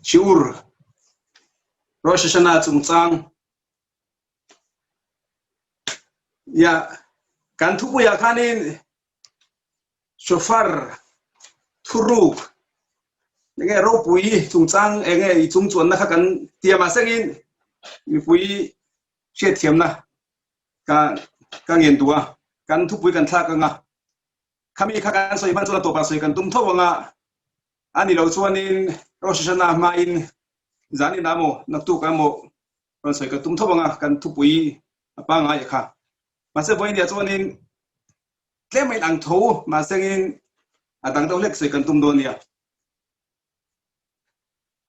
Shiur Rosh Hashanah Tsang ya kan tupu ya kanin shofar turuk nge ro pui tsang nge chuan na kan tiama sengin mi pui che thiam na ka ngien tua kan tupu kan thla ka nga khami kha kan soi ban chula to pa soi kan tum tho nga ani lo chuanin Rosh Hashanah ma in zani namo naktu ka mo ron soi ka tum tho nga kan tupui apa nga ya kha ma se boin dia chuanin tlem ai ang tho ma sengin adang to lek soi kan tum don ya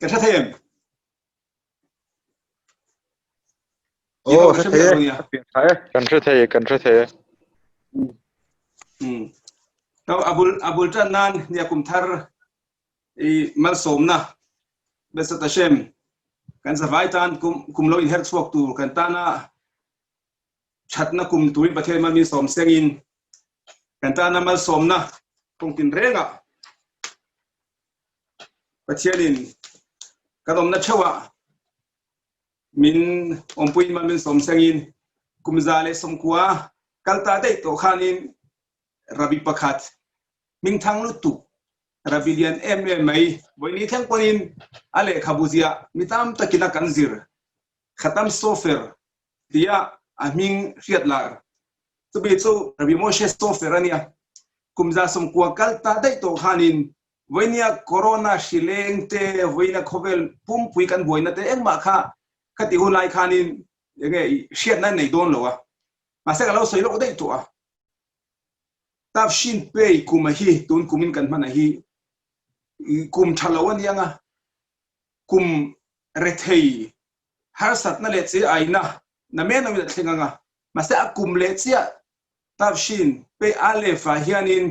ka tha them oh kan the tao abul tan nan nia kum thar i mal somna besat shem kan Shavei tan kum lo in her chuak tu kan tana chatna kum tuin pathe ma min som sengin kan tana mal somna kum tin renga pathianin kadom na chawa min ompuin ma min som sengin kum zale som kwa kalta dei to khanin Rabbi pakhat ming thang lu tu Rabbilian MMA boini thang ponin ale khabuzia mitam takina kanzir khatam sofer dia aming riatlar tubi chu Rabbi Moshe sofer ania kumza som kwa kalta dai to khanin voinia corona shilengte voina khovel pum pui kan boina te engma kha khati hulai khanin nge shiat na nei don lowa masaka lo soilo dai to a tafshin pei kumahi tun kumin kan mana hi kum thalawan yanga kum rethei har sat na le che aina na me na mi thinga nga masa kum le chia tafshin pe ale fa hianin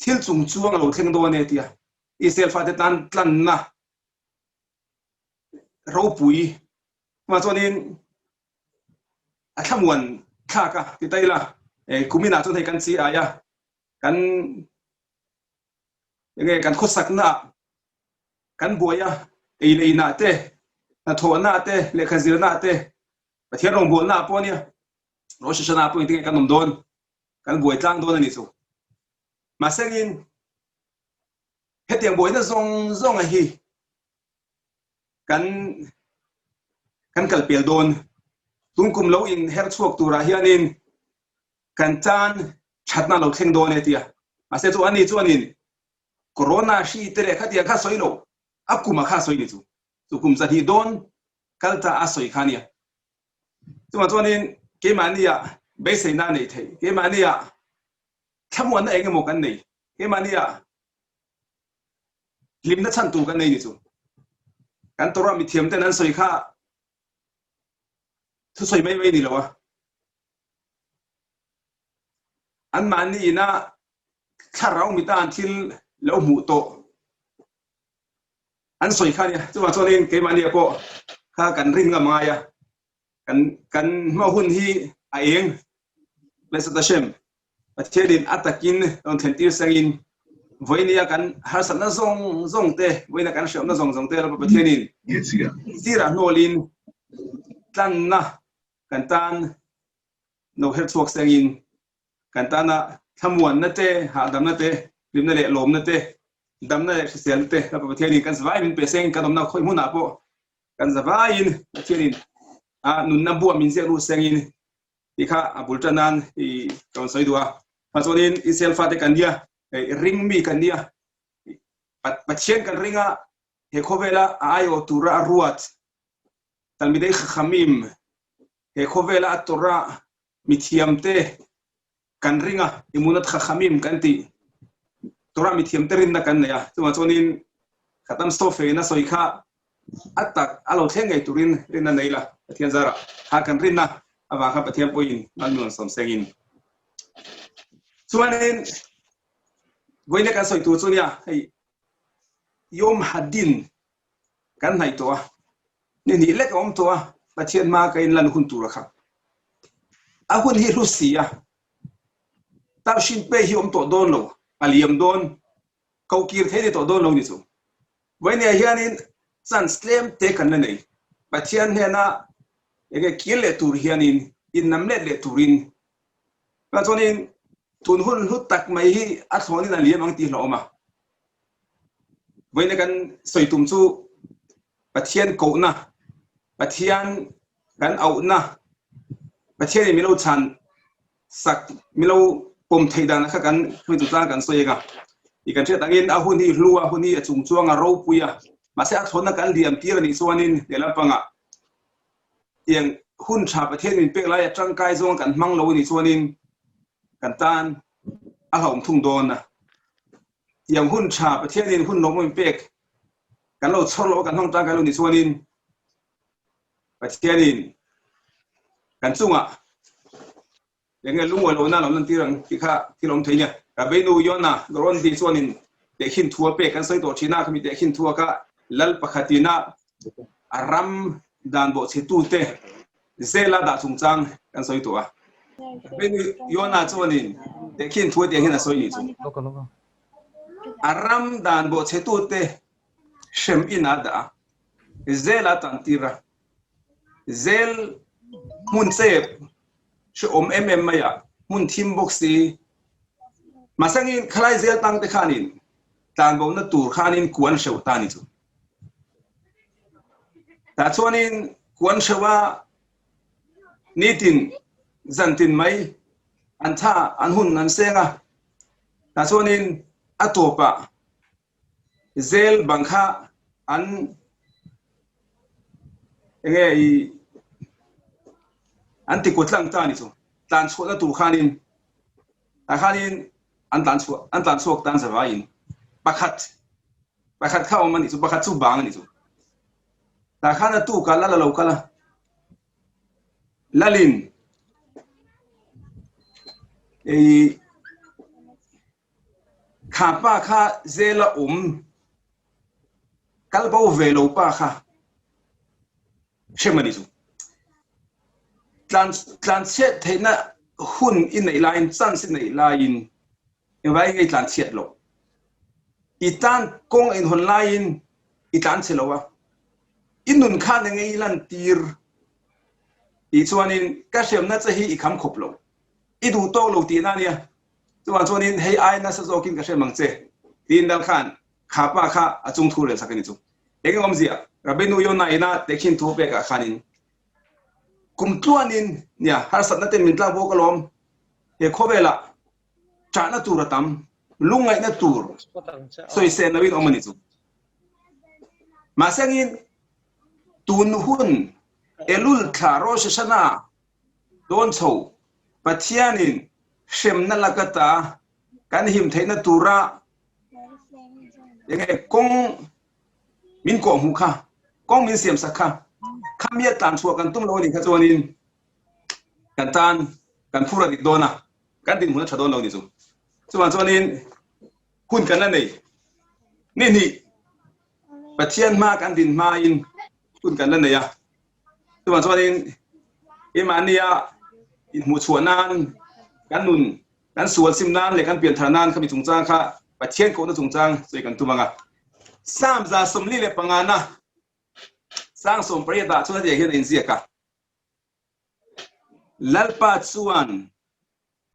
thil chung chuang lo theng do ne tia isel fa te tan tlan na ro pui ma chonin athamwan thaka ti taila kumina chon thei kan chi aya kan nge kan khosak na kan boya ei na te na tho na te le khazir na te pathian rong bol na ponia Rosh Hashanah po ting kan don kan boi tlang don ani chu ma sengin hetiang boi na zong a hi kan kalpel don tun kum lo in her chuak tu ra hianin kan chan chatna lo theng don etia ma se chu anin corona shi tere khatia kha soilo akuma kha soini chu kum za hi don kalta asoi khania tuma chuanin ke mania be sei na nei thei ke mania thamwan na engemo kan nei ke mania limna chan tu kan nei ni chu kan Torah mi thiam ten an soi kha thu soi mai ni lowa an mani na tharau mi ta anthil lo mu to an soi khania chuwa chonin ke mania ko kha kan rin nga maya kan ma hun hi a eng blessed Hashem pathelin atakin on thentir sangin voinia kan har sana zong te voina kan shom na zong te la pathelin sira nolin tan na kan tan no her chuak sangin kan tana thamuan na te ha dam na te limna le lom na te dam na sel te la pathelin kan Shavei min peseng kan dom na khoi mu na po kan Shavei in pathelin a nun na bua min se ru sengin ikha abultanan I kon soidua pasonin isel fate kan dia ring mi kan dia patchen kan ringa he khovela ayo tura ruat talmidei khamim he khovela Torah mithiamte kan ringa imunat khamim kanti Torah mithiamte rin na kan ya pasonin khatam stofe na soikha atak alo thengai turin rinna neila pathian zara ha kan rinna awa kha pathian poin manun som sengin chuanin goine kan soi tu chunia hei yom hadin kan nai to ni lek om to pathian ma kain lan hun tu ra kha hun hi Rusia tao xin pe hi to don lo aliam don kau kir the ni to don lo ni chu với này hiện in san slam te kan nei pathian he na ege kile tur hian in nam le turin và cho nên thun hun hút tak mai hi a thoni na liam ang ti lo ma với này kan soi tum chu pathian ko na pathian kan au na pathian mi lo chan sak mi lo pom thei dan kha kan hui tu ta kan soi ga i kan theta ngin a hun hi lua hun hi chung chuang a ro puya ma se a thona kan liam tir ni chuanin dela panga tiang hun tha pathian min pek lai atang kai zong kan mang lo ni chuanin kan tan a hom thung don na tiang hun tha pathian in hun no min pek kan lo chor lo kan hong tang kai lo ni chuanin pathian in kan chunga yang lungwa lo na lo nan tirang ki kha kilom theina Rabbi yona Gurion di chuanin te hin thua pe kan soi to thina khami te hin thua ka lal pakhatina aram dan bo chitu te Sela da chungchang kan soi to a Rabbi yona chuanin te hin thua te hin a soi ni chu aram dan bo chitu te shem inada Sela tan tira zel mun sep she maya mun thim boxi masangin khalai zel tang te khanin tan bo na tur khanin kuan shau tani chu ta chuanin kuan shawa nitin zantin mai an tha an hun an senga ta chuanin atopa zel bangkha an enge i anti kotlang tani chu tan chhuat tur khanin ta khanin an tan chuak tan zawain pakhat kha omani chu pakhat chu bang ni chu ta khana tu ka la lo kala lalin ei kha kha zela kalbo velo pa kha shemani chu tlan chet theina hun in nei line chan sin nei line vai ngai tlan chet lo itan kong in hon line itan chelowa inun khan ngai lan tir i chuanin ka shem na chahi i kham khop lo i du to lo ti na nia chuanin hei ai na sa zokin ka shemang che tin dal khan khapa kha achung thu le sakani chu engom zia Rabbi yona ina tekhin thu pe ka khanin kum tuanin nia har sat na ten min tla bo kalom e khobela cha na tur tam lungai na tur soi se na win omani chu masangin tun hun elul tharo shana don chho pathianin shem na lakata kan him theina tura enge kong min ko mu kha kong min siam sakha khamia tan chua kan tum lo ni kha chuanin kan tan kan phura dik dona kan din mun thadon lo ni chu chuanin hun kan na nei ni pathian ma kan din ma in hun kan na nei ya chuanin imania in mu chuanan kan nun kan sual simnan le kan pian thanan khami chungchang kha pathian ko na chungchang choi kan tumanga sam za somli le pangana sang som priya da chuna de hian in zia ka lalpa chuan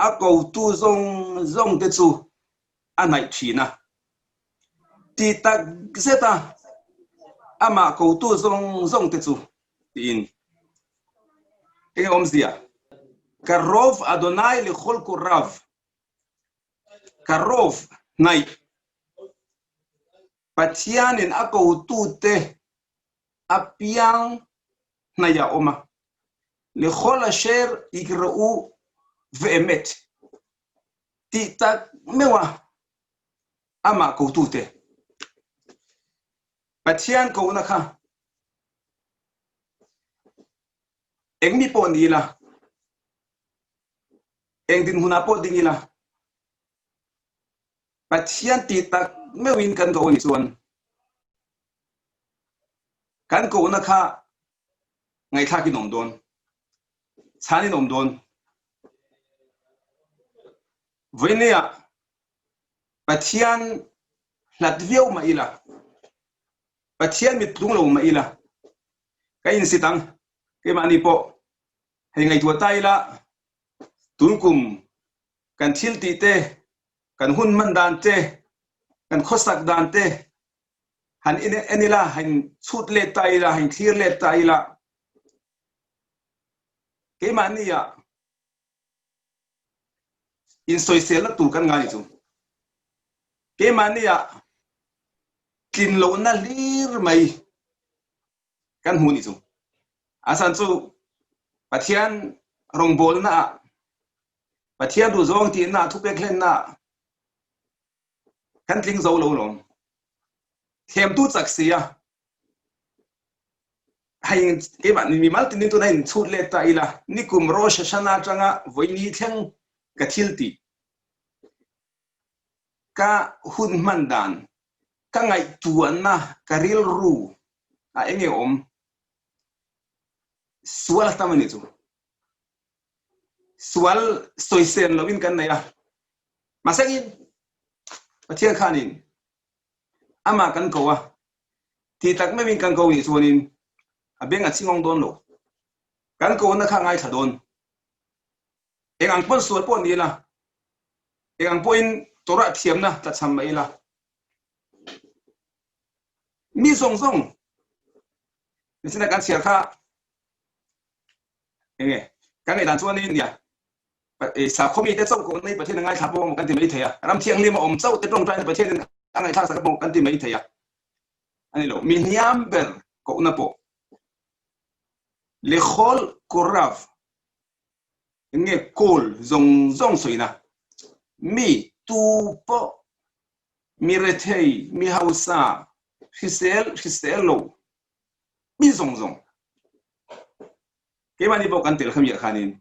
a ko tu zong te chu anai thina ti tak zeta ama ko tu zong te chu tin enge om zia karov adonai li khol kurav karov nai pathianin a ko tu te apiang naya oma li khol asher ikra'u ve'emet ti tak mewa ama ko tu te pathian ko na kha engmi po nila engdin huna po dingila pathian ti tak mewin kan ko ni chuan kan ko na kha ngai tha ki nom don chani nom don với nè bà thiên lạt viêu mà ila bà thiên mit tung lâu mà ila cái in si tăng cái mà ni po hay ngày tua tay la tún cùng cần thiel tị tê cần hun man đàn tê cần khó sạc đàn tê hành in la hành sút lệ tay la hành thier lệ tay la cái mà ni à in soi Sela tu kan ngai chu cái mà ni à kin lo na lir mai kan hu ni chu asan chu pathian rong bol na pathian du zong ti na thu pek len na kan tling zo lo long thêm tu chak sia hay cái bạn mi mal tin tu này chut le ta ila ni kum ro shana changa voi ni theng ka thil ti ka hun man dan ka ngai tuan na ka ril ru a enge om sual tamani chu sual soisen lovin kan này à masangin pathian khanin ama kan ko wa ti tak me min kan ko ni chuanin abenga chingong don lo kan ko na kha ngai thadon engang pon sual pon ni la engang point Torah thiam na ta cham mai la mi song song ni sina kan sia kha enge kan ngai dan chuanin ya sa khomi te chau ko nei pathian ngai tha po kan ti mai theya ram thiang lima om chau te tong trai pathian ngai tha sa po kan ti mai theya ani lo mi niam ber ko na po lechol korav nge kol zong zong soina mi tu po mi retei mi hausa hisel lo mi zong zong ke mani bo kan tel kham ya khanin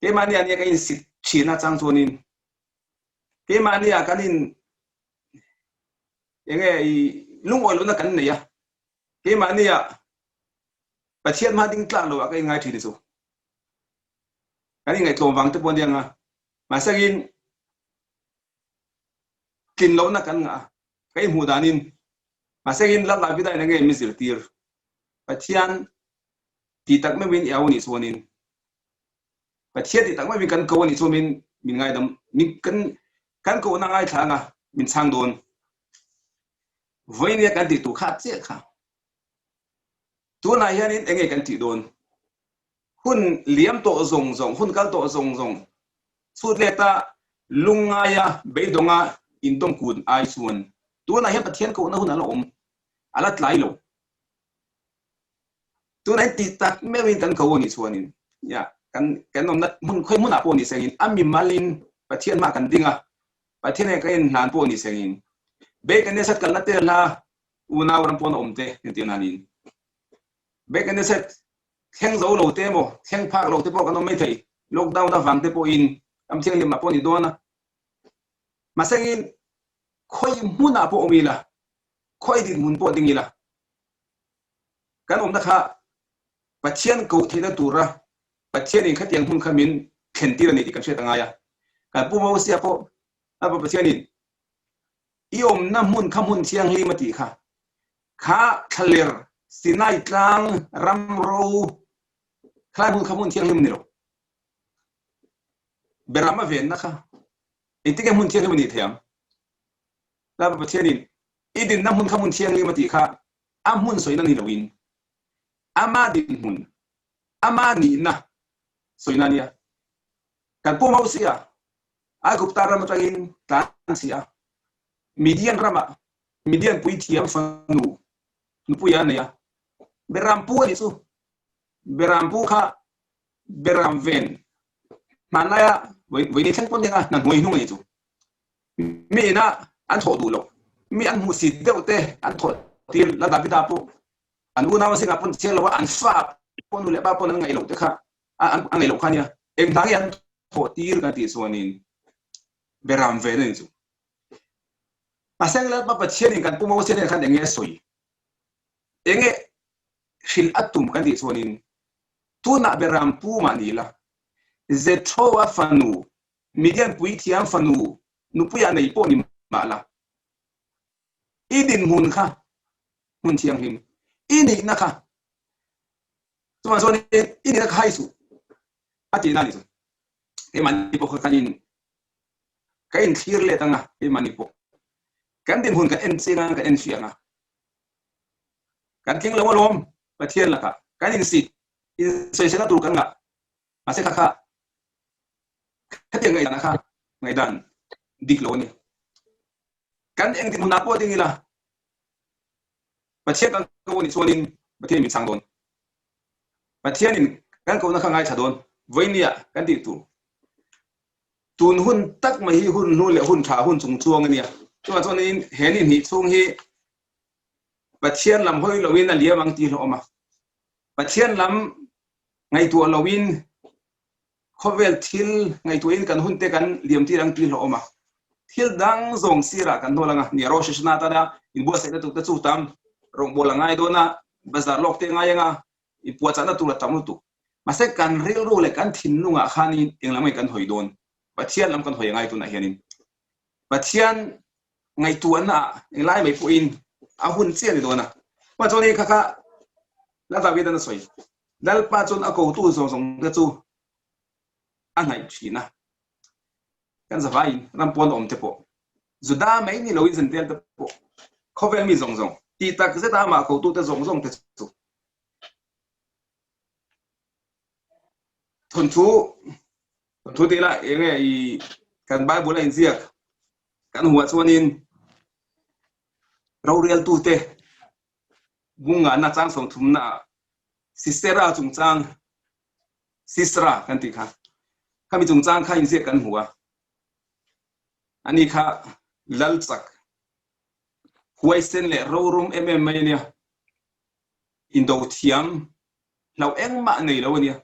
ke mani ania ka in sit china chang chonin ke mani a kanin enge lung oi lo na kan ne ya ke mani a pathian ma ding tla lo a kai ngai thi ni chu kani ngai tlom wang te pon diang a ma sagin kin lo na kan nga kai mu danin ma sagin la la vida na ngai mi zir tir pathian ti tak me win yaw ni chuanin pathian ti tak me win kan ko ni chumin min ngai dam min kan ko na ngai thanga min chang don voine kan ti tu kha che kha tu na hianin enge kan ti don hun liam to zong zong hun kal to zong zong sut leta lungaya beidonga indong kun ai suan tu na hian pathian ko na hun ala om ala tlai lo tu na ti tak me win kan ko ni suanin ya kan nom na mun khoi mun a po ni sengin ami malin pathian ma kan dinga pathian e kan nan po ni sengin be kan ne sat kal na te la una ram po na omte ni ti nanin be kan ne sat theng zo lo te mo theng phak lo te po kan mai thei lockdown da wang te po in am theng lim ma po ni dona masangin khoi mun a po omila khoi din mun po dingila kan om na kha pathian ko thina tura pathian in khatiang hun khamin thenti ni ti kan che tanga ya kan pu mo sia po aba pathian in iom na mun khamun thiang hi mati kha thaler sinai tlang ram ro khan hun khamun thiang him ni lo berama ven na kha itige mun thiang him ni thiam la ba thianin idin na mun khamun thiang him mati kha am hun soina ni lowin ama din mun ama ni na soina nia kan pu mau sia a gupta ram tagin tan sia midian rama midian pui thiam fanu nu pu ya ne ya berampu ni su berampu kha beram ven manaya với ni thang pon dinga na noi nu ni chu mi na an tho du lo mi an mu si deu te an tho til la da bida pu an u na wa singa pon chelo an fa pon le ba pon ngai lo te kha an ngai lo khania em dang yan tho tir ka ti suanin beram ven ni chu pasang la ba chen kan pu mo chen kan enge soi enge hil atum kan ti suanin tu na beram pu manila ze thowa fanu Midian pui thiam fanu nu puya nei po ni mala idin hun kha hun thiam him ini na kha tuma so ni ini na khai su ati na ni su e mani po kanin kain thir le tanga e mani po kan din hun ka en singa ka en fianga kan king lo lom pathian la ka kan in si in se se na tur kan nga ase kha kha ngai na kha ngai dan dik lo ni kan eng din hun na po ding ila pathian kan ko ni sonin pathian mi sang don pathian in kan ko na kha ngai thadon voinia kan ti tu tun hun tak mai hi hun nu le hun tha hun chung chuang ania chuan chuan in henin hi chung hi pathian lam hoi lowin a liam ang ti lo ma pathian lam ngai tu lowin khovel thil ngai tu in kan hun te kan liam ti rang ti lo ma thil dang zong sira kan no langa ni ro shishna ta da in bo se tu ta chu tam rong bola ngai do na bazar lok te ngai nga i pu cha na tu la tam tu ma se kan ril ru le kan thin nu nga khani eng lamai kan hoi don pathian lam kan hoi ngai tu na hianin pathian ngai tu na eng lai mai pu in a hun chen ni do na pa choni kha kha la da wi da na soi dal pa chon a ko tu zong zong da chu a ngai china kan za vai ram pon om te po zuda mai ni lo in zen tel te po khovel mi zong zong ti tak zeta ma ko tu te zong zong te chu thon thu te la eng ai kan bible in ziak kan huwa chuanin Rorel tu te bunga na chang song thum na sistera chung chang sistra kan ti kha kami chung chang kha in ziak kan huwa ani kha lal chak huai sen le rorum mai nia in do thiam lau eng ma nei lo nia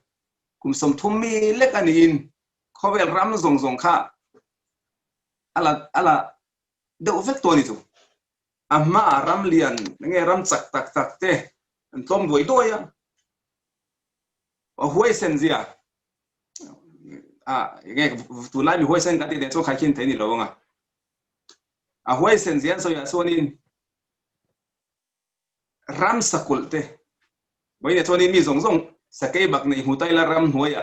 kum som thum mi lek ani in khovel ram zong zong kha ala de ovek to ni tu amma ram lian nge ram chak tak tak te an tom doi doya o huai sen zia nge tu lai mi huai sen ka ti de cho khai kin te ni lo nga a huai sen zia so ya sonin ram sakul te boi ne choni mi zong zong sakai bak nei hutai la ram huaya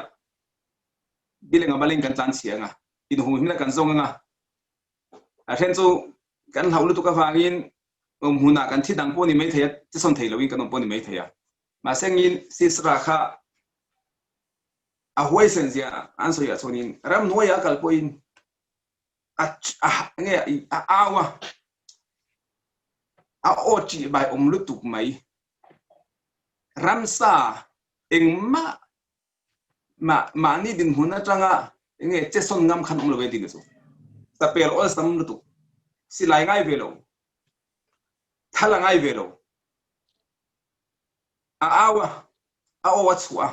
bilenga baleng kan chan sianga in hu himna kan zong nga a then chu kan haulu tu ka wangin huna kan thi dang po ni mai thaya chi son thei lowin kan po ni mai thaya ma sengin sisra kha a huai sen zia an so ya chonin ram huaya kal poin nge a awa a ochi bai lutuk mai ramsa eng ma ni din huna changa nge cheson ngam khan lo we din so tapel ol sam lutuk silai ngai velo thala ngai velo a awa a o chua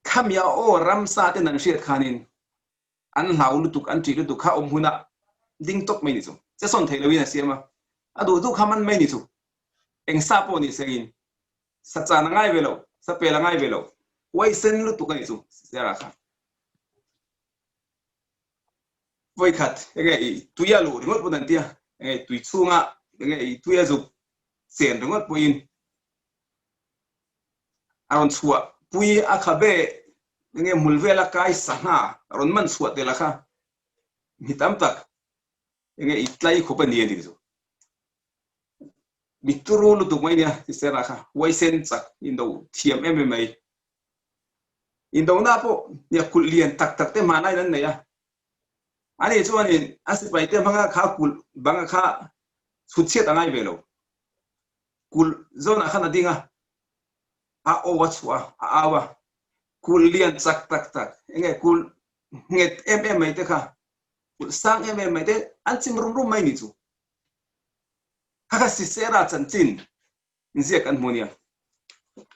khamya o ramsa te nan shet khanin an lau lutuk an ti lutuk kha huna ding tok mai ni so cheson thei lo ina siama adu du khaman mai ni so eng sa po ni segin sacha na ngai velo sa pela ngai velo wai sen lu tu kai su sera kha voi khat ege tu ya lu ngot punan tia ege tu chunga ege tu ya zu sen ngot puin aron chua pui akhabe ege mulvela kai sana aron man chua te la kha hitam tak ege itlai khopa ni ndi su mituru lu tu mai nia sera kha wai sen chak indo thiam mai indo na po nia kul lian tak tak te manai nan ne ya ani chuan in asipai te banga kha kul banga kha chutchet angai velo kul zona khana dinga a o wachwa a awa kul lian chak tak tak enge kul nget mai te kha kul sang mai te an chim rum mai ni chu kha sisera chanchin inzia kan monia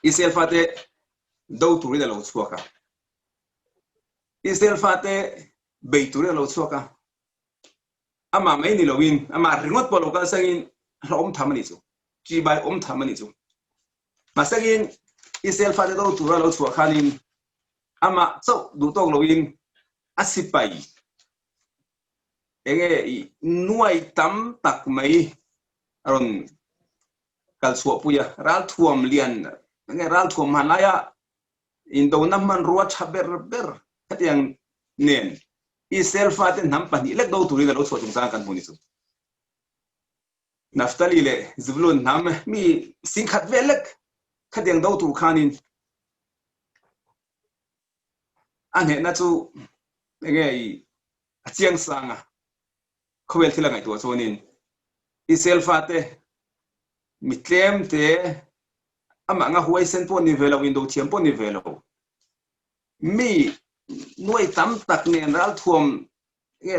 isel fate do turi da lo chuaka isel fate beituri lo chuaka ama mai ni lowin ama ringot polo ka sangin om thamani chu chi bai om thamani chu masagin isel fate do turi lo chuaka nin ama so du tong lowin asipai enge nuai tam tak mai aron kalsuo puya ral thuam lian enge ral thuam halaya indo naman ruat haber ber katiang nen I selfa ten nam pani lek do turi da lo so chung sang kan huni su naftali le zblun nam mi singkhat velek katiang do tu khanin ane na chu enge chiang sanga khowel thila ngai to chonin I selfa te mitlem te ama nga huai sen po ni velo window thiam po ni velo mi nuai tam tak nen ral thuam nge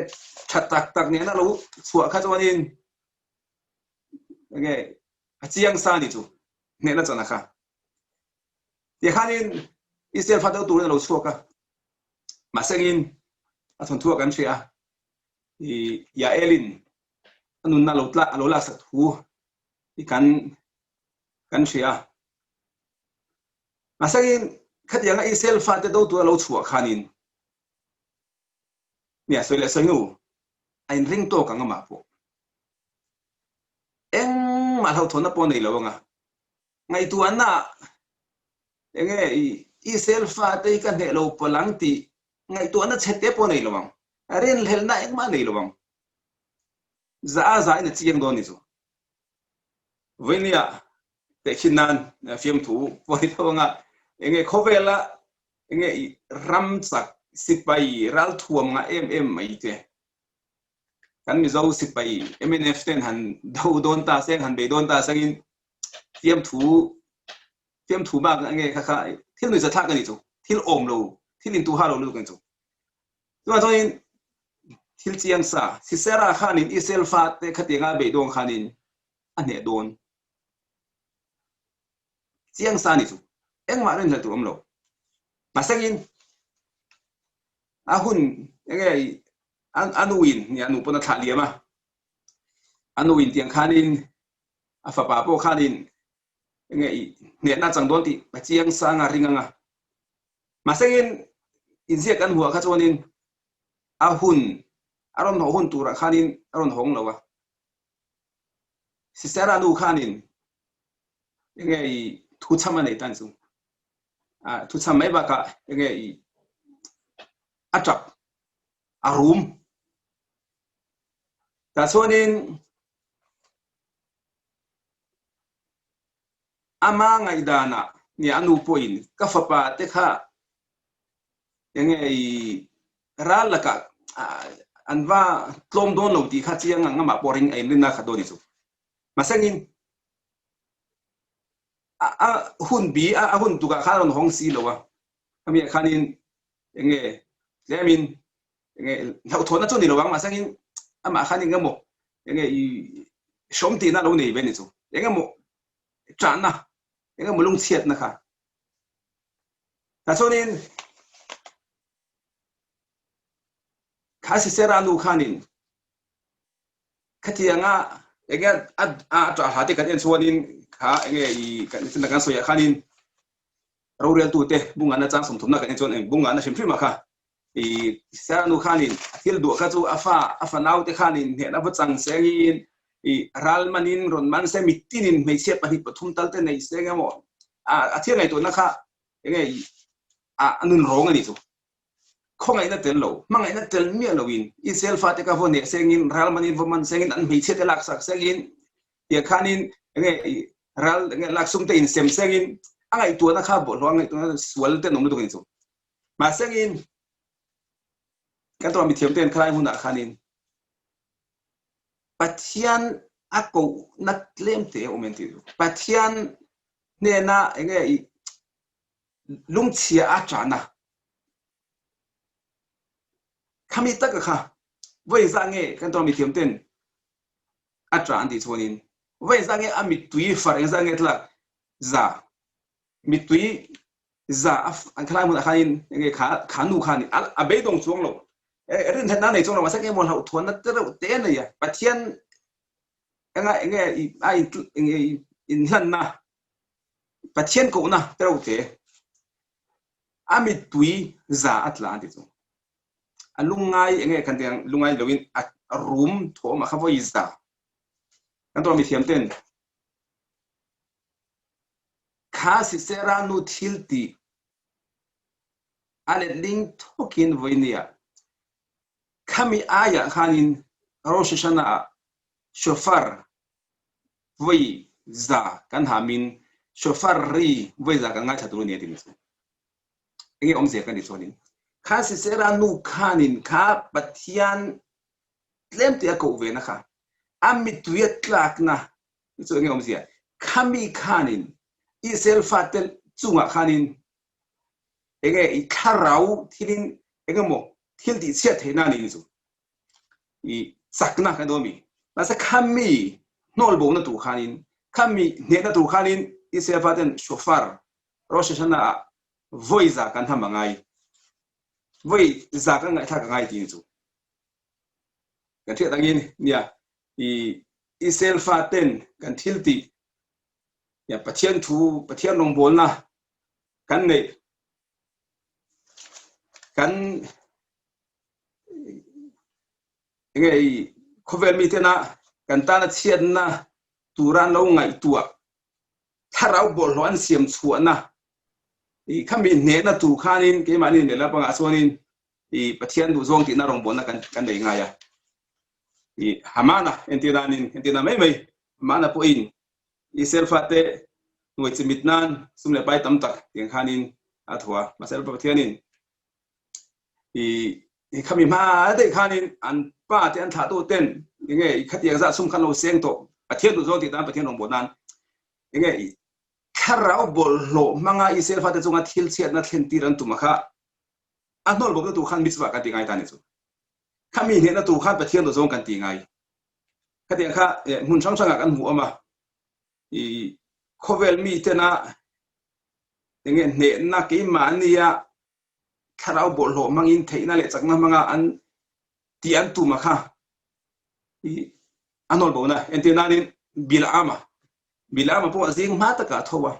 thatak tak nen lo chua kha chonin nge chiang sa ni chu ne na chana kha ye khanin I selfa te tu lo chua ka masengin athon thua kan thia I ya elin anun na lo la sa thu I kan thia masengin khatianga I selfa te do tu lo chua khanin nia soile soinu ain ring to ka ngama po eng ma thau thona po nei lo nga ngai tu anna enge I selfa te kan he lo palang ti ngai tu anna chete po nei lo wang ren helna eng ma nei lo wang za ina chiang do ni chu venia te khinan fiam thu po ni to nga enge khovela enge ram chak sipai ral thuam nga em mai te kan mi zo sipai MNF ten han do don ta seng han be don ta sengin fiam thu ba nge kha kha thil ni za tha ka ni chu thil om lo thil in tu ha lo lu kan chu tu ma in thil chiang sa si sera khanin I selfa te khatinga be dong khanin ane don chiang sa ni chu eng ma ren la tu om lo masangin ahun enge anuin ni anu pona thalia ma anuin tiang khanin afa pa po khanin enge ne na chang don ti chiang sa nga ringa nga masangin insia kan huwa kha chonin ahun aron ho hun tura khanin aron hong lawa si sera nu khanin enge thu chama nei tan chu thu cham mai ba ka enge atap arum ta chonin ama ngai dana ni anu poin ka fapa te kha enge ralaka anwa tlom don lo ti kha chiang nga ma boring ai lina kha do ni chu masangin hun bi hun tu ka kharon hong si lo wa kami khanin enge lemin enge thau thona chu ni lo wang masangin ama khanin ngamo enge shom ti na lo nei be ni chu enge mo chana enge mo lung chiat na kha ta chonin khasi sera nu khanin khatianga enge ta hati kan en chuanin kha enge kan tin kan soya khanin Rorelna tu te bunga na chang som thumna kan chon eng bunga na shimphri ma kha sera nu khanin thil du kha chu afa nau te khanin he na chang sengin ral manin ron man se mitinin mei se pani pathum talte nei senga mo thia ngai to na kha enge anun rong ani chu khongai na tel lo mangai na tel mi lo in I selfa te ka vo ne sengin ral manin vo man sengin an mei se te lak sak sengin ye khanin enge ral enge lak sum te in sem sengin angai tu na kha bo lo angai tu na swal te nom lu tu chu ma sengin kan to mi thiam ten khlai mun na khanin pathian ako naklem te omenti pathian ne na enge lungchia achana kami tak kha voi zange kan to mi thiam ten atran di chonin voi zange ami tui far zange tla za mi tui za an khlai mun khanin enge khanu khani abe dong chuang lo rin thana nei chuang lo masak emon hau thon na te na ya pathian enge in han na pathian ko na tero te ami tui za atla di chu alungai enge kan tiang lungai lowin a room tho ma kha voi za kan to mi thiam ten kha si sera nu thilti ale ling thokin voinia kami aya khanin rosh shana shofar voi za kan hamin shofar ri voi za kan nga thatu ni tin enge om se kan ni chonin kha si sera nu khanin kha pathian tlem te ko ve na kha amit tuya tlak na so enge om se kami khanin isel fatel chunga khanin enge I tharau thilin enge mo thil di sia thena ni zu I sakna kan do mi masa kami nol bo na tu khanin kami ne na tu khanin isel fatel shofar rosh shana voiza kan thamangai voi za kan ngai tha kan ngai ti zu kan thia dangin nia I isel faten kan thilti ya pathian long bol na kan nei kan ngai khovel mi te na kan ta na chian na turan lo ngai tua tharau bol lo an siam chuana I khami ne na tu khanin ke mani ne la panga sonin I pathian du zong ti na rong bol na kan nei nga ya I hamana entina mai mana po in I selfate nuai chimitnan sumle pai tam tak tiang khanin athwa masel pathianin I khami ma de khanin an pa te an tha to ten nge khatiang za sum khan lo seng to pathian du zong ti dan pathian rong bol nan nge kharau bol lo manga I selfate chunga thil chiat na thlen tiran tumakha anol bol tu khan miswa ka tingai tani chu khami ne na tu khan pathian du zong kan tingai khatiang kha mun sang sang kan hu ama I khovel mi te na nge ne na ke mania kharau bol lo mangin theina le chakna manga an ti an tu makha I anol bona entenanin bilama po zing mata ka thowa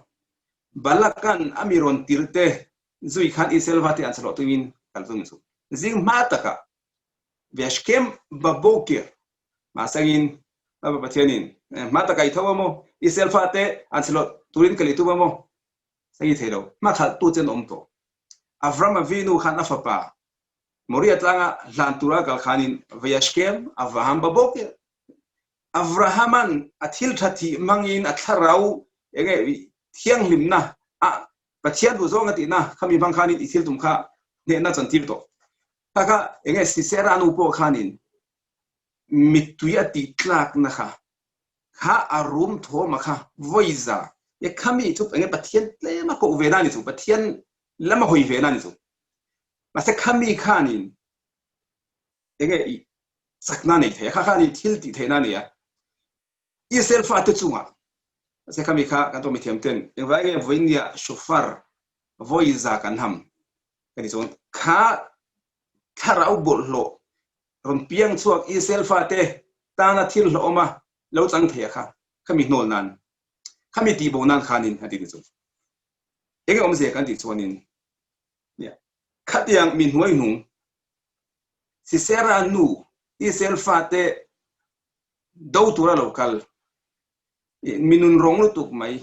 balakan amiron tirte zui khan I selvate an salo tuin kaltung su zing mata ka veshkem babokir masangin aba pathianin mata kai thowa mo I selvate an salo turin kalitu mo sangi thelo ma kha tu chen om to Avram Avinu khan afapa moria tlanga lantura kal khanin vayashkem Avraham baboke Avrahaman athil thati mangin atharau enge thiang limna a pathian du zonga ti na khami bang khanin ithil tum kha ne na chantir to taka enge sisera nu po khanin mituya ti tlak na kha arum tho makha voiza e khami chup enge pathian tle ma ko vena ni chu pathian lama hoi vena ni chu masa khami khanin enge sakna nei the kha khani thil ti thena ni ya isel fa te chunga masa khami kha kan to mi thiam ten engwa ge voinia shofar voiza kan ham kani chon kha tharau bol lo ron piang chuak isel fa te tana thil lo ma lo chang the kha khami nol nan khami ti bo nan khanin hati ni chu enge om se kan ti chuanin khatiang min huai nung si sera nu isel fate do tura lokal minun rong lu tuk mai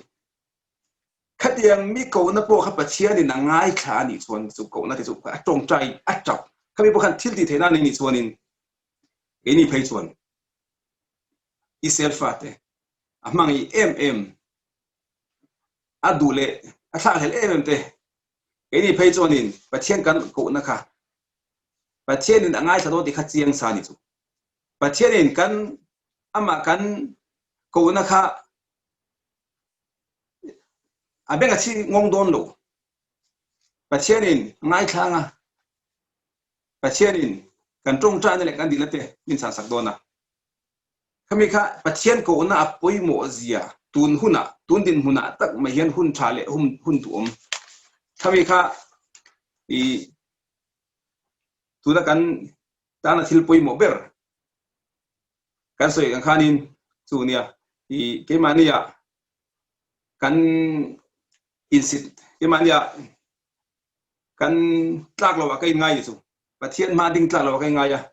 khatiang mi ko na po kha pachia ni na ngai kha ni chuan chu ko na ti chu a tong trai a chap khami po khan thil ti thena ni chuanin eni phei chuan isel fate amangi adule a thla hel te eni phei chuanin pathian kan ko na kha pathian in angai thado ti kha chiang sa ni chu pathian in kan ama kan ko na kha abenga chi ngong don lo pathian in ngai thanga pathian in kan tong tra ne kan dilate min sa sak dona khami kha pathian ko na apoi mo zia tun din huna tak ma hian hun thale hun tu om khami kha I tuna kan tana thil poi mo ber kan soi kan khanin chunia I kemania kan insit kemania kan tlak lo ka ngai chu và thiên ma đinh tla lo cái ngay à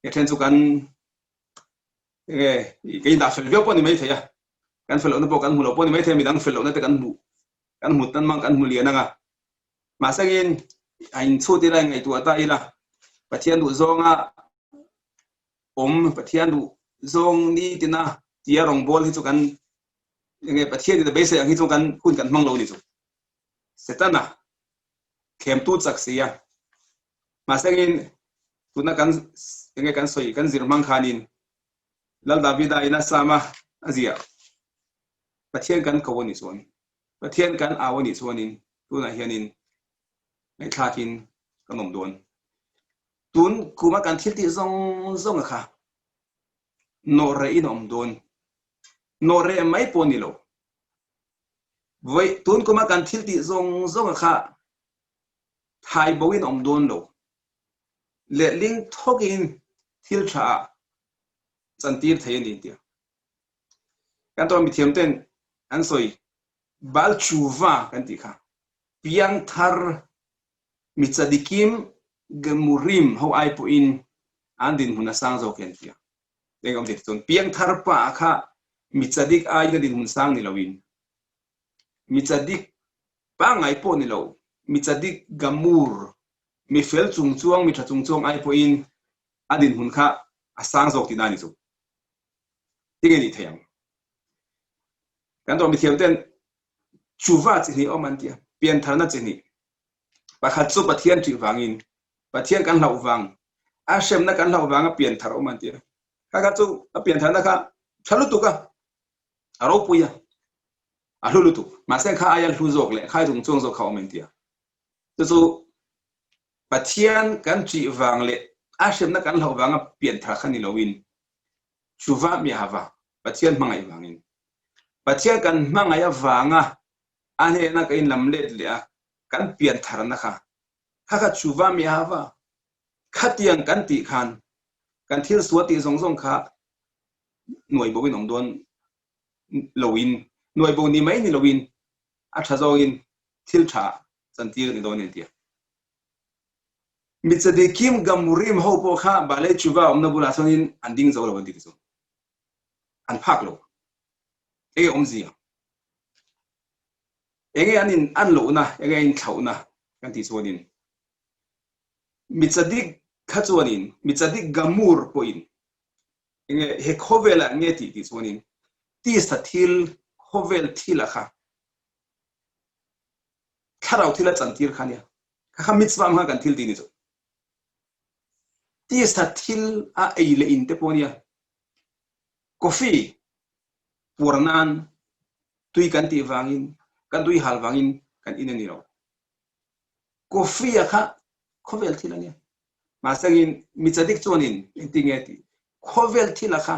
cái thiên chủ can cái đạp phải biết bao nhiêu mấy thế à can phải lo nó bao can mù lo bao nhiêu mấy thế mình đang phải lo nó tới can mù tan mang can mù liền à mà sang in anh số tiền này ngày tuổi ta là và thiên đủ zong à và thiên đủ zong đi tin à tia rong bol hi chu kan nge pathian de base ang hi chu kan kun kan mang lo ni chu setana khem tu chak sia ma sangin tuna kan nge kan soi kan zir mang khanin lal davida ina sama azia pathian kan kawoni chuan pathian kan awani chuanin tuna hianin ngai thakin kanom don tun kuma kan thil ti zong kha no re inom don no re mai poni lo vậy tuôn có mà cần thiết bị rong khá hai bố in ông đôn lo lệ linh thóc in thiết trả chân tiết thấy đi tiệt cái tôi bị thiểm tên anh soi bal chuva cái gì khá piang thar mitzadikim gemurim how ai po in andin huna sang zo ken tiệt đây ông biết tuôn piang thar pa khá mitzadik ai cái din hun sang ni lawin mitzadik pa ngai po ni lo mitzadik gamur mi fel chung chuang mi tha chung chuang ai po in adin hun kha asang zok ti na ni chu tinge ni thayang kan to mi thiam ten chuwa chi ni oman tia pian tharna chi ni pakhat chu pathian ti wangin pathian kan lau wang a shem na kan lau wanga pian thar oman tia ka chu a pian tharna kha chalu tu ka aro puya alu tu ma sen kha ayal hu zok le khai dung chung zo kha oman tia chu pathian kan chi wang le a shem na kan lau wanga pian thar khani lowin chuwa mi hawa pathian mangai wangin pathian kan mangaya wanga ane na kain lamlet le kan pian thar na kha kha chuwa mi hawa khatiang kan ti khan kan thil suati zong zong kha noi bo win ong don lowin noi bo ni mai ni lowin a tha zo in thil tha chan ti ni don ni tia mitzadikim gamurim ho po kha bale chuwa omna bula sonin anding zo lo di so an phak lo ege omzia ege anin an lo na ege in thau na kan ti sonin mitzadik khachuanin mitzadik gamur poin ege he khovela ngeti ti sonin ti sathil khovel thila kha kharau thila chantir khania kha mitzwa ma kan thil ti ni so ti sathil a eile in te ponia coffee purnan tui kan ti wangin kan tui hal wangin kan inani ro coffee kha khovel thilania masangin mitzadik chuanin intingeti khovel thila kha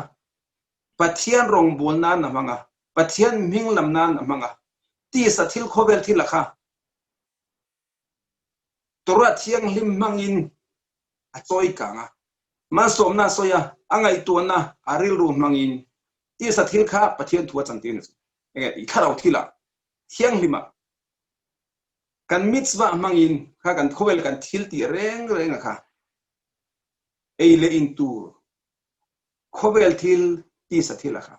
pathian rong bolna na manga pathian minglam na manga ti sathil khovel thila kha Torah thiang lim mangin a choi kanga ma somna soya angai tuana aril ru mangin ti sathil kha pathian thua chantin enge I kharau thila thiang lima kan mitzwa mangin kha kan khovel kan thil ti reng kha eile in tur khovel thil ti sathila kha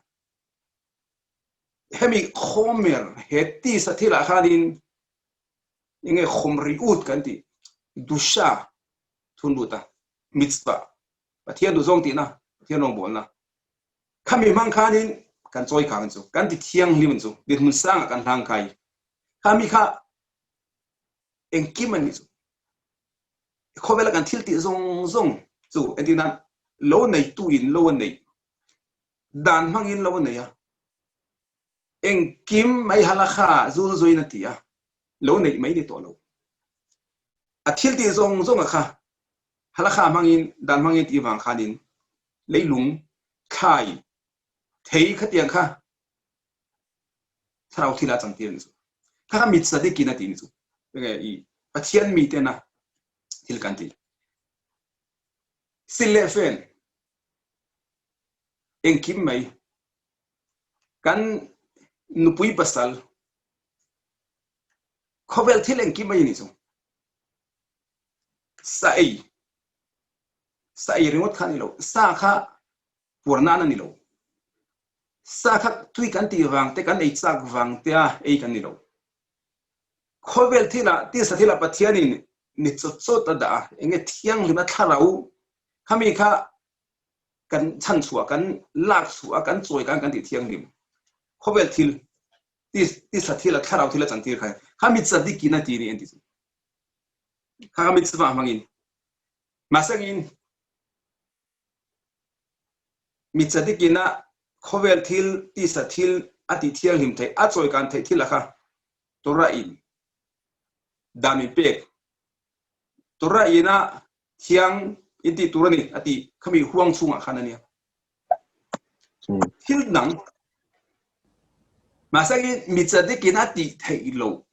hemi khomer he ti sathila kha din inge khomri ut kan ti dusha thunduta mitzwa pathian du zong ti na pathian rong bol na khami mang khanin kan choi khang chu kan ti thiang lim chu dit mun sang kan hlang kai khami kha engkim ani chu khowela kan thil ti zong chu entina lo nei tu in lo nei dan mangin lo nei ya engkim mai halakha zul zoina ti ya lo nei mai ni to lo a thil ti zong kha halakha mangin dan mangin ti wang khanin leilung khai thei khatiang kha tharau thila changtir ni chu kha mitzadik kina ti ni chu nge I pathian mi te na thil kan ti silefen engkim mai kan nupui pasal khovel thil engkim mai ni chu sai sa ai ringot khan lo sa kha purna na ni lo sa kha tui kan ti wang te kan ei chak wang te a ei kan ni lo khovel thila ti sa thila pathianin ni cho ta da enge thiang lima tharau khami kha kan chan chua kan lak chua kan choi kan ti thiang lim khovel thil ti sa thila tharau thila chantir khai khami chadiki na ti ni enti khami chwa mangin masangin mi chadiki na khovel thil ti sa thil ati thiang lim thai a choi kan thai thila kha Torah in dami pek Torah ina thiang inti turani ati khami huang chunga khanania thil nang masagi michadiki na ti thai lo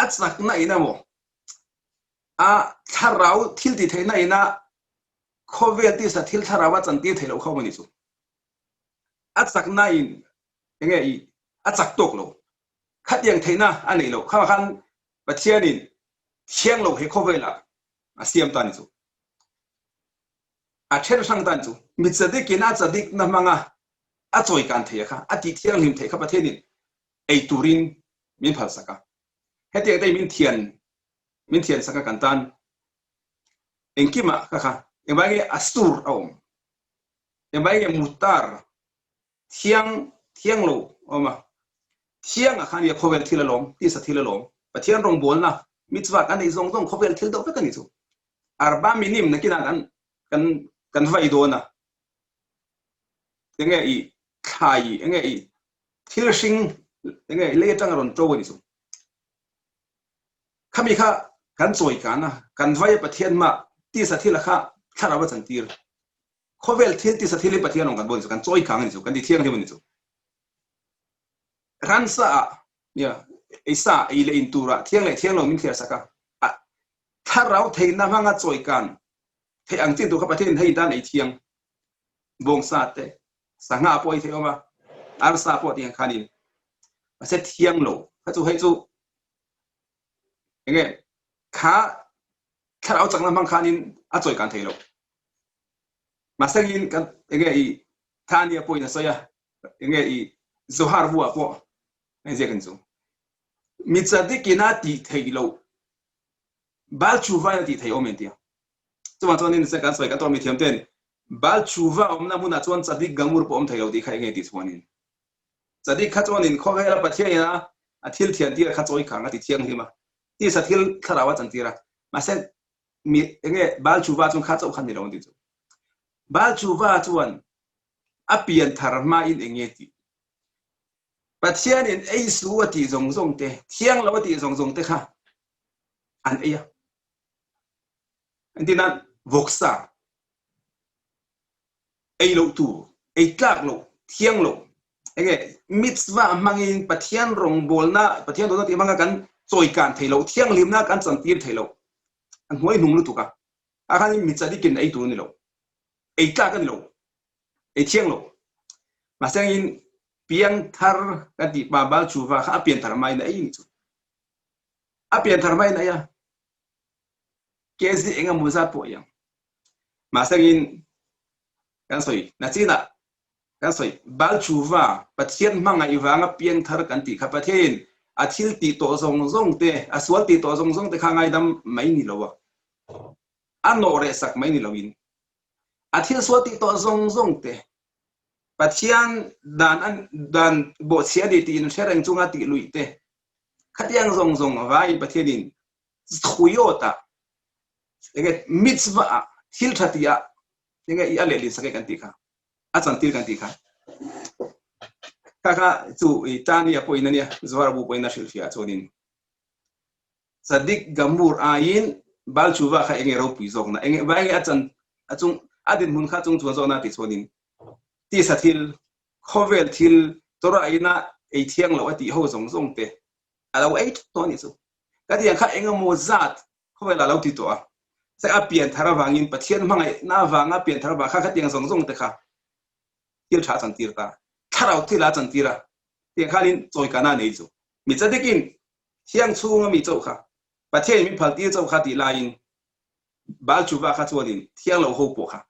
achak na ina mo a tharau thil ti thai na ina khovel ti sa thil tharawa chanti thai lo khawani chu achak na in enge I achak tok lo khatyang thai na ani lo kha khan pathianin thiang lo he khovela asiam tan chu a ther sang tan chu michadiki na chadik na manga a choi kan thai kha ati thiang lim thai kha pathianin ei turin min phal saka hete dei min thian saka kantan enkima kha embange astur aum embange mutar thiang lo oma thiang a khan ya khovel thilalom ti sa thilalom pathian rong bolna mitwa kan ei zong khovel thil do ka ni chu arba minim na kina kan vai do na enge I khai enge I thil sing enge le tang ron to ni chu khami kha kan choi kana kan vai pathian ma ti sa thila kha tharawa chantir khovel thil ti sa thili pathian ong kan bon chu kan choi khang ni chu kan di thiang ni chu ransa ya isa ile intura thiang lo min thia saka tharau theina manga choi kan the ang tin tu kha pathian hei dan ei thiang bong sa te sanga poi the oma ar sa po tiang khanin ase thiang lo kha chu hei chu enge kha tharau changna mang khanin a choi kan theilo masagin kan enge I thania poi na soya enge I zohar bua po nei je kan chu michadiki na ti theilo bal chuva na ti thei omentia chuan chuanin se kan soi kan to mi thiam ten bal chuva omna muna chuan chadik gamur po om theilo ti khai nge ti chuanin chadik kha chuanin khowela pathia a thil thian ti kha choi khang ati thiang hima ti sa thil tharawa chantira masen mi enge bal chuva chung kha chau khan ni lo ti chu bal chuva chuan apian tharma in engeti pathian in ei suati zong te thiang lo ti zong te kha an eya antina voksa ei lo tu ei tlak lo thiang lo enge mitzwa mangin pathian rong bolna pathian do ti manga kan choi kan thailo thiang limna kan chantir thailo an hoi nung lu tu ka akhani michadikin ei tu ni lo ei tlak kan lo ei thiang lo masangin piang thar kan ti babal chuwa kha pian thar mai na ei ni chu a pian thar mai na ya kesi enga muza po yang masangin kan soi na china kan soi bal chuwa pathian manga iwanga piang thar kan ti kha pathian athil ti to zong te aswal ti to zong te khangai dam mai ni lo wa ano re sak mai ni lowin athil swati to zong te pathian dan bo sia di ti in sereng chunga ti lui te khatiang zong vai pathianin khuyota enge mitzwa thil thatia enge I ale li sake kan ti kha a chantil kan ti kha kaka chu I tania po inania zwar bu po ina shilfia chonin sadik gamur ain bal chuwa kha enge ro pi zong na enge ba enge achung adin mun kha chung chuwa zona ti chonin ti sa thil khovel thil Torah ina ei thiang lo ati ho zong te alo ei to ni chu ka ti kha enga mo zat khovel alo ti to a se a pian tharawangin pathian mangai na wanga pian tharawa kha tiang zong te kha til tha chantir ta tharau thila chantira ti khalin choi kana nei chu mi chadekin thiang chunga mi chau kha pathian mi phal ti chau kha ti lain bal chuwa kha chuanin thiang lo ho po kha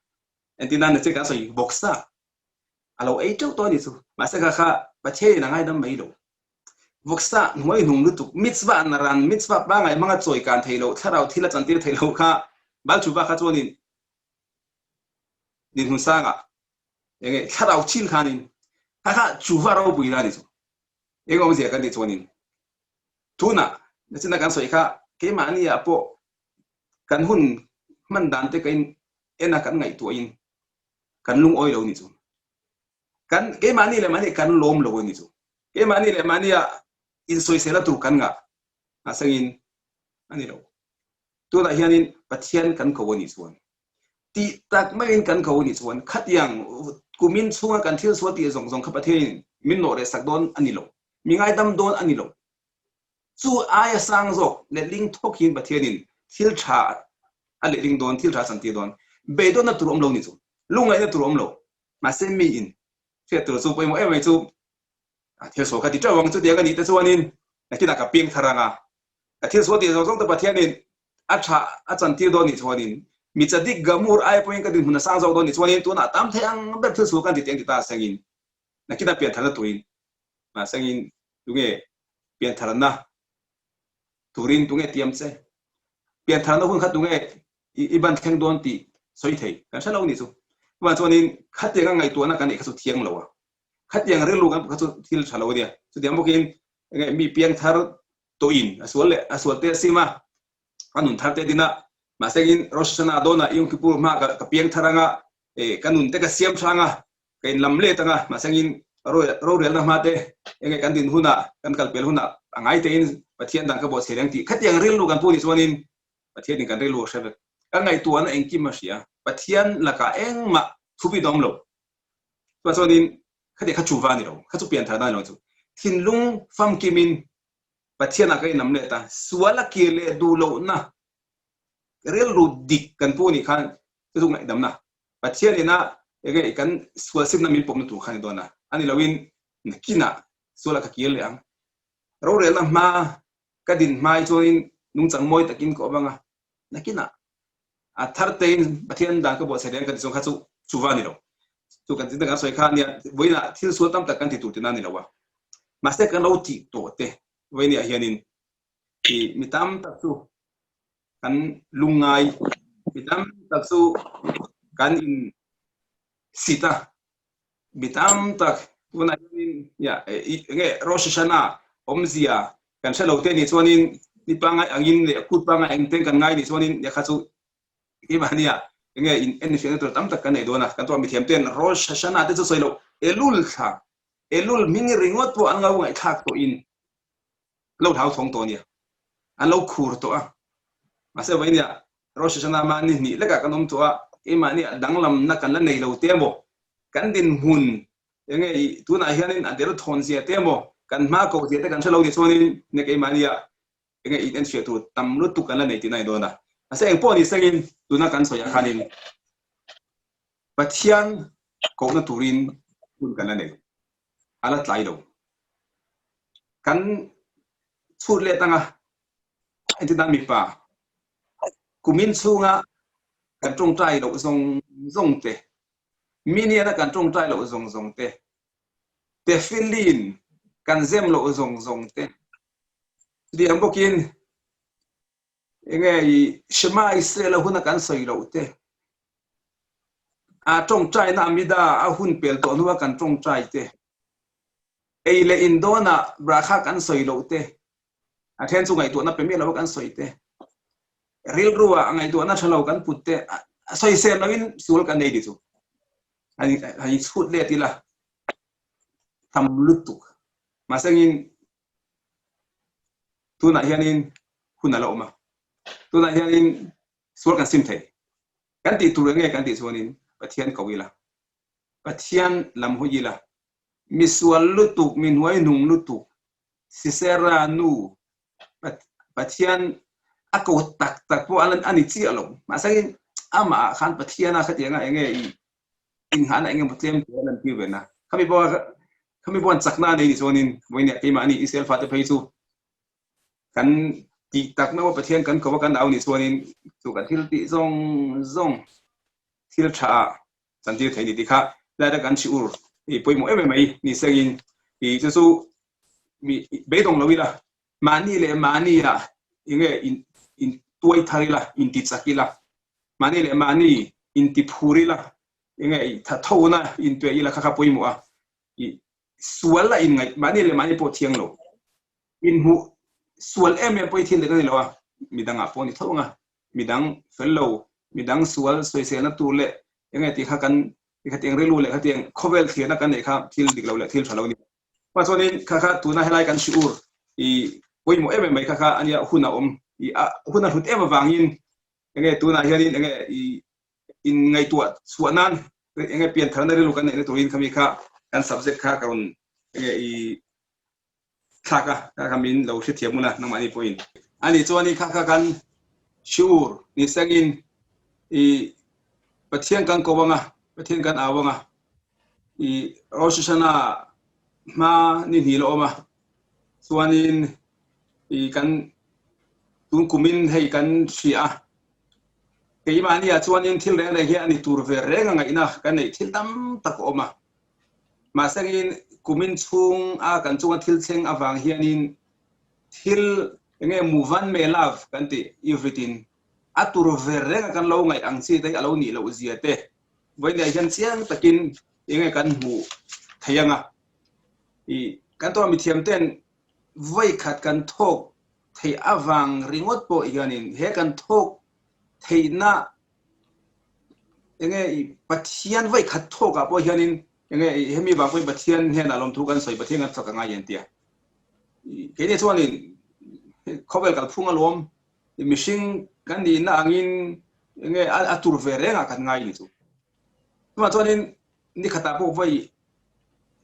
en tin nan che ka soi boxa alo ei chau to ni chu ma se kha ba che na ngai dam mai lo boxa noi nung lu tu mitzwa na ran mitzwa ba ngai manga choi kan theilo tharau thila chan tir theilo kha bal chu ba kha chonin ni hun sa nga enge tharau chil khanin kha chu va ro bui la ni chu ego je kan ni chonin tuna na china kan soi kha ke ma ni ya po kan hun man dan te kain ena kan ngai tu in kan lung oi lo ni chu kan ke ma ni le ma ni kan lom lo ni chu ke ma ni le ma ni ya in soi sela tu kan nga asangin ani lo tu la hianin pathian kan ko ni chuan ti tak mai kan ko ni chuan khat yang kumin chunga kan thil so ti zong zong kha pathian min no re sak don ani lo mi ngai dam don ani lo chu aya sang zo le ling thok hin pathianin thil tha a le ling don thil tha san ti don be don na turom lo ni chu lungai na turom lo ma se mi in fe tu chu poi mo e mai chu thil so kha ti tawang chu dia ga ni ta chuanin na ki na ka ping tharanga a thil so ti zong zong ta pathianin a tha a chan ti don ni chuanin mi chadik gamur ai point ka din huna sang zo don ni chuanin tu na tam thang ber thil so kan ti teng ti ta sangin na ki na pian thana tuin ma sangin tunge pian tharana turin tunge tiam che pian thana hun khat tunge iban theng don ti soi thei kan sa lo ni chu wa chuanin khat te nga ngai tu na kan e kha chu thiang lo wa khat yang re lu kan kha chu thil thalo dia chu diam bokin mi piang thar to in aswal te sima kanun thar te dina ma sengin roshana dona yung kipur ma ka piang tharanga e kanun te ka siam thanga kain lamle tanga ma sengin Rorelna ma te enge kan din huna kan kalpel huna angai te in pathian dang ka bo sereng ti khatiang ril lu kan pu ni chuanin pathian din kan ril lu shebe ka ngai tuan engki ma sia pathian laka eng ma thupi dom lo pa chuanin khati kha chu wa ni lo kha chu pian thana lo chu thin lung fam kimin pathian a kai namle ta suala kile du lo na rel ru dik kan pu ni khan chu ngai dam na pathian ina ege kan suasim na min pom na tu khan do na ani lawin kina suala ka kiel yang Rorelna ma kadin mai join nung chang moi takin ko banga nakina a thartein pathian da ka bo seden kan chung kha chu chuwani lo chu kan tin da soi khan ya boina thil sual tam tak kan ti tu tin ani lawa master kan lo ti to te boini a hianin ki mitam tak chu kan lungai mitam tak chu kan in sita mitam tak tuna hianin ya nge rosh hashana omzia kan selo te ni chuanin ni panga angin le kut panga engten kan ngai ni chuanin ya kha chu imania nge in en to tam tak kan ei dona kan to mi thiam ten rosh hashana te chu soilo elul ming ringot po an ngau ngai thak to in lo thau thong to nia an lo khur to a ma se vai nia rosh hashana ma ni le ka kanom to a imani danglam na kan la nei lo te mo kan din hun nge tuna hianin adero thon sia te mo kan ma ko je te kan selo ni chuanin ne ke mania nge in tu tam lu tu kan la nei ti nai dona ase eng po ni sengin tuna kan soya khanin pathian ko na turin kun kan la nei ala tlai lo kan chut le tanga ai ti dan mi pa kumin chunga kan trong trai lo zong te minia na kan trong trai lo zong te filin kan zem lo zong te di am bokin enge shema Sela huna kan soi lo te a trong trai na amida a hun pel to nuwa kan trong trai te eile indona brakha kan soi lo te a then chu ngai to na pe me lo kan soi te ril ruwa ngai to na thalo kan put te soi sem lawin sul kan nei di chu ani chut le ti la tham lutuk masangin tuna hianin huna lo ma tuna hianin sul kan sim thei kan ti tur nge kan ti chuanin pathian kawila pathian lam hoyila misual lutuk min huai nung lutuk sisera nu pathian ako tak po alan ani chi alo masangin ama khan pathiana khatianga enge in hana enge mutlem lan pi wena kami bon sakna nei zonin moine ke mani isel fate phaisu kan ti tak na pathian kan ko kan au ni zonin chu kan thil ti zong thil tha san tir thei ni ti kha la da kan chiur i poimo em mai ni sengin i chu mi be dong lawila mani le mani ya inge in tuai tharila in ti chakila mani le mani in ti phurila inge i tha thona in pe ila kha poimo a i suala in ngai mani le mani po thiang lo in hu sual em poi thin de ni lo a midang a poni thonga midang fellow midang sual soise na tu le inge ti kha kan ti kha tiang relu le kha tiang khovel thiana kan nei kha thil dik lo le thil thalo ni pa chonin kha tu na helai kan shiur i poimo em mai kha ania huna i huna hut em wangin inge tu na hianin inge i in ngai tu suanan inge pian thana relu kan nei tuin khami kha kan subject kha kaun inge i kha kamin lo thi thiamuna nangmani point ani choni kha kan shiur ni sangin i pathian kan kowanga pathian kan awanga i roshana ma ni ni lo ma chuanin i kan tun kumin hei kan sia ke mani a chuanin thil re hi ani tur ve renga ngai na kan nei thil tam tak oma ma sangin kumin chung a kan chunga thil cheng awang hianin thil nge muvan me love kan ti everything atur ve renga kan lo ngai ang chi te alo ni lo ziate voi nei hian chiang takin inge kan mu thayanga i kan to mi thiam ten voi khat kan thok thei awang ringot po hianin he kan thok theina inge i pathian voi khat thok a po hianin inge hemi ba poi pathian he na lom thu kan soi pathian kan thak nga yen tia ke ni chuanin khobel kal phunga lom mishing kan ni na angin inge atur ve renga kan ngai ni chu ma chuanin ni khata po voi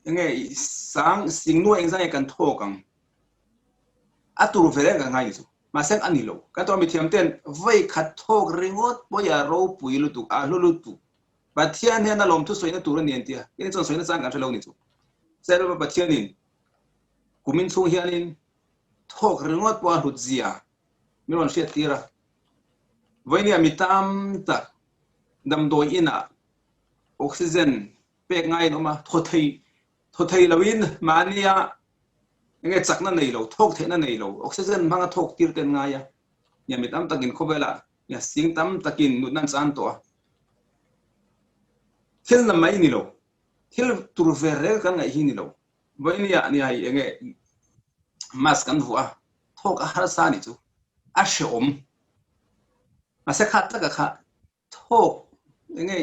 inge sang singnu engzang kan thokang atur ve renga ngai ni chu ma sek ani lo ka to mi thiam ten voi khat thok ringot boya ro pui lu tu a lu tu pathian he na lom thu soina tur ni tia ke ni chon soina chang kan thelo ni chu sel ba pathianin kumin chung hianin thok ringot po hu zia mi ron hriat tira voi ni mi tam ta dam doi ina oxygen pek ngai no ma thothei lawin mania nge chakna nei lo thok thena nei lo oxygen manga thok tir ten nga ya nya mi tam takin khobela ya sing tam takin nu nan chan to thil na mai ni lo thil tur ver kan ngai hi ni lo voi ni ya ni ai nge mas kan huwa thok a har sa ni chu a shom ma se khat ta ka thok nge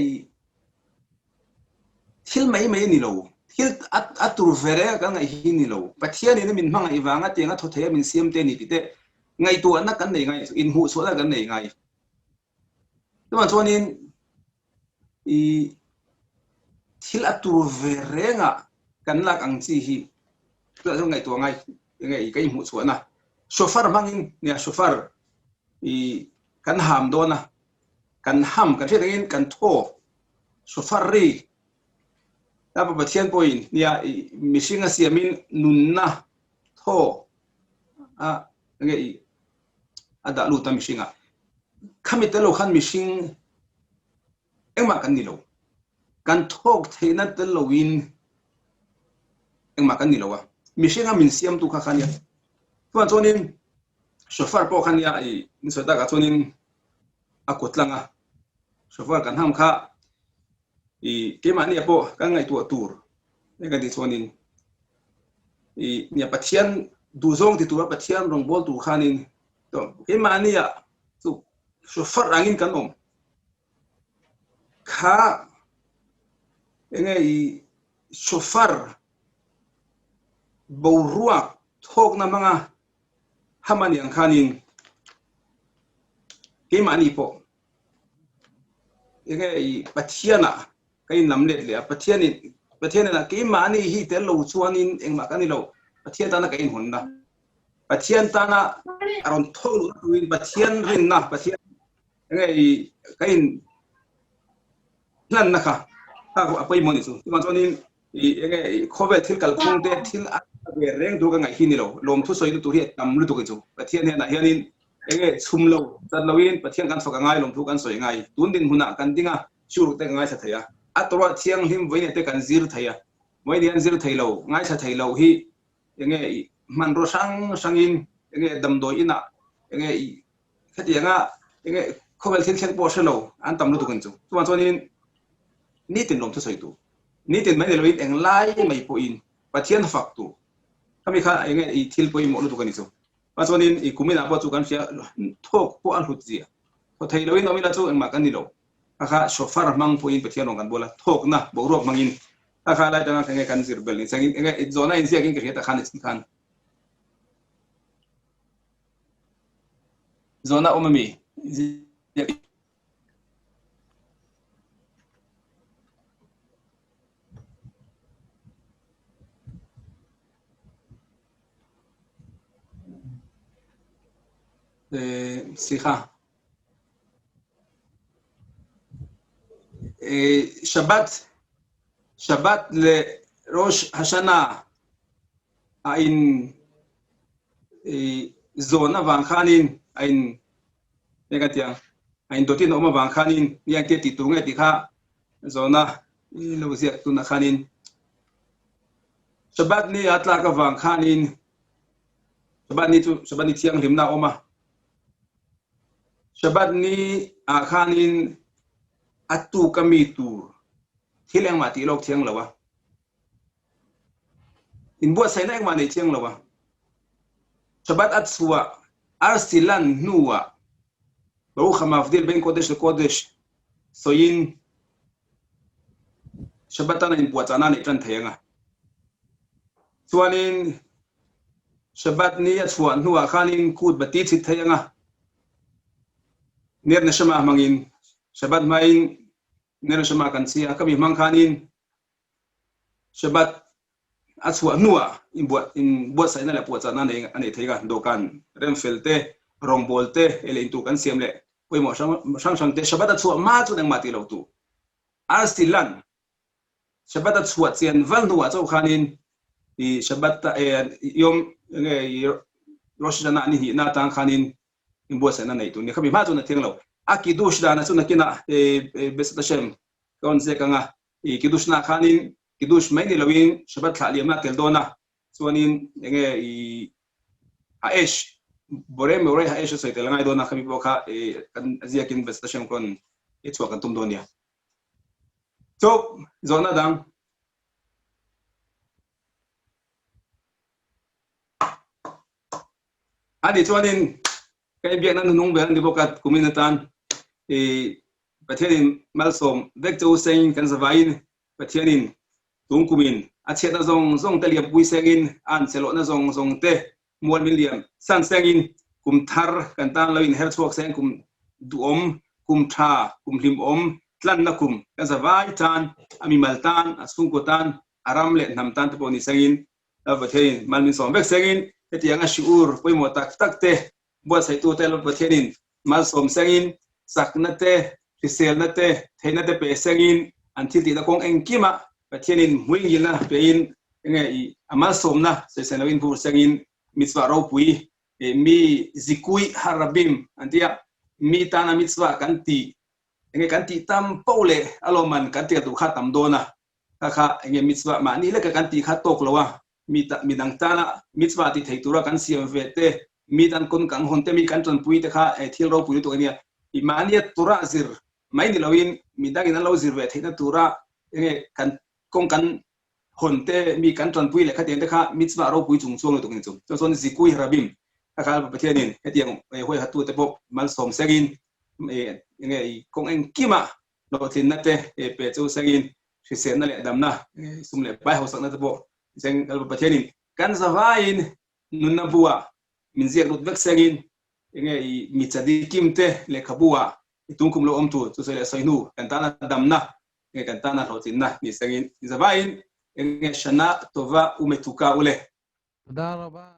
thil mai ni lo thil atur vere kan ngai hi ni lo pathian ni min hmanga iwanga tenga thothea min siam te ni ti ngai tu na kan nei ngai in hu so la kan nei ngai tuma chuanin i thil atur vere nga kan lak ang chi hi to ngai tu ngai kai hu so na shofar mangin nia shofar i kan ham do na kan ham kan thengin kan tho shofar ri apa pathian point nia mishinga siamin nunna tho a ngai ada lu ta mishinga khamitelo khan mishing engma kan ni lo kan thok theina telowin engma kan ni lo wa mishinga min siam tu kha khania tuan chonin shofar po khania i ni so ta ka chonin akotlanga shofar kan ham kha i ke mani apo kan ngai tu tur ne kan ti chonin i nia pathian du zong ti tu pathian rong bol tu khanin to ke mani ya chu shofar angin kan om kha ngai shofar boruak thok na manga hamani ang khanin ke mani po ngai pathiana kai namlet le pathian na ke mani hi tel lo chuanin engma kan ni lo pathian ta na kai honna pathian ta na aron tholu tuin pathian rin na pathian ngai kai nan na kha ha apoi moni chu ma chonin i ngai khobe thil kal khung te thil a ve reng du ka ngai hi ni lo lom thu soi tu ri tam lu tu chu pathian he na hianin ngai chum lo chat loin pathian kan soka ngai lom thu kan soi ngai tun din huna kan dinga shuru te ngai sa thaya Torah thiang him với này kan zir thaya với này zir thầy lâu ngay sa thầy lâu hi nghe man ro sang in nghe đầm đôi ina nghe cái tiếng nghe không phải thiên bỏ sơ lâu an tâm nó tụกันchung cho nên ní tiền lòng cho sợi tụ ní tiền mấy người anh lai mấy po in và thiên phật tụ kami kha nghe thil po in một nó tụกันchung cho nên cũng mình làm bao nhiêu cái chuyện thốt po ăn hụt gì có thầy lâu in nó mình là chung anh mà cái gì lâu akha shofar mang po in pathian ngan bola thok na borok mangin akha lai tanga kenge kan zirbel ni sangin enge zona in sia king ke khan is khan zona umami sikha Shabbat le Rosh Hashanah ain zona wang khanin ain negatia ain dotin oma wang khanin yang te ti tunga ti kha zona lo zia tu na khanin Shabbat ni atla ka wang khanin Shabbat ni tiang limna oma Shabbat ni a khanin atu kami tu hileng mati lok thiang lawa in buat sai na mani thiang lawa Shabbat at suwa arsilan nuwa baruch hamavdil ben kodesh le kodesh soyin Shabbat ana in buat ana ni tran thayanga suanin Shabbat ni at suwa nuwa khanin kud bati thit thayanga ner na shama mangin Shabbat main ner shama kan sia kami mangkhanin Shabbat aswa nuwa in buat sai na la puat sana nei ani theiga dokan remfelte rongbolte ele intu kan siamle poi mo sang te Shabbat aswa ma chu dang mati lo tu astilan Shabbat aswa chen val nuwa chau khanin i Shabbat yom Rosh Hashanah ni hi na tang khanin in buat sai na nei tu ni kami ma chu na theng lo akidush dana chu na kina besat shem kon se kanga kidush na khanin kidush mai ni lawin Shabbat khali ma tel dona suanin enge aesh bore aesh so tel ngai dona kami boka kan azia kin besat shem kon itwa kan tum donia so zona dang ani suanin kai biak nan nung ben di bokat kuminatan pathianin malsom vector saying kan zavain pathianin tungkumin achet na zong taliap bui sengin an selo na zong te mual million san sengin kum thar kan tan lawin her chuak seng kum duom kum tha kum lim om tlan na kum kan zavai tan ami maltan asungkotan aram le nam tan te boni sengin pathianin malmin som vek sengin etianga shiur poi mo tak te buat sai tu tel pathianin malsom sengin saknate riselnate theinate pe sengin anthil ti da kong engkima pathianin muingina pein nge amal somna se senawin bur sengin mitzwa ro pui mi zikui harabim antia mi tana mitzwa kanti nge kanti tam pole aloman kanti tu khatam dona kha nge mitzwa ma ni le ka kanti khatok lowa mi dang tana mitzwa ti theitura kan siam vete mi dan kon kang honte mi kan tron pui te kha thil ro pui to ania imania tura zir mai ni lawin mi dagin lo zir ve theina tura nge kan kong kan honte mi kan tron pui le kha te kha mitzwa ro pui chung chung to kin chung to son zikui rabim akal pathianin hetiang hoi hatu te pok mal som segin nge kong en kima lo thin nate pe chu segin risen na le damna sumle bai ho sak na te pok seng al pathianin kan zavain nunna buwa min ziak lut vek segin nge mi chadikim te le khabua itungkum lo omtu chu sele sainu kan tana damna nge kan tana rotinna ni segin zavain nge shana tova umetuka ule תודה רבה.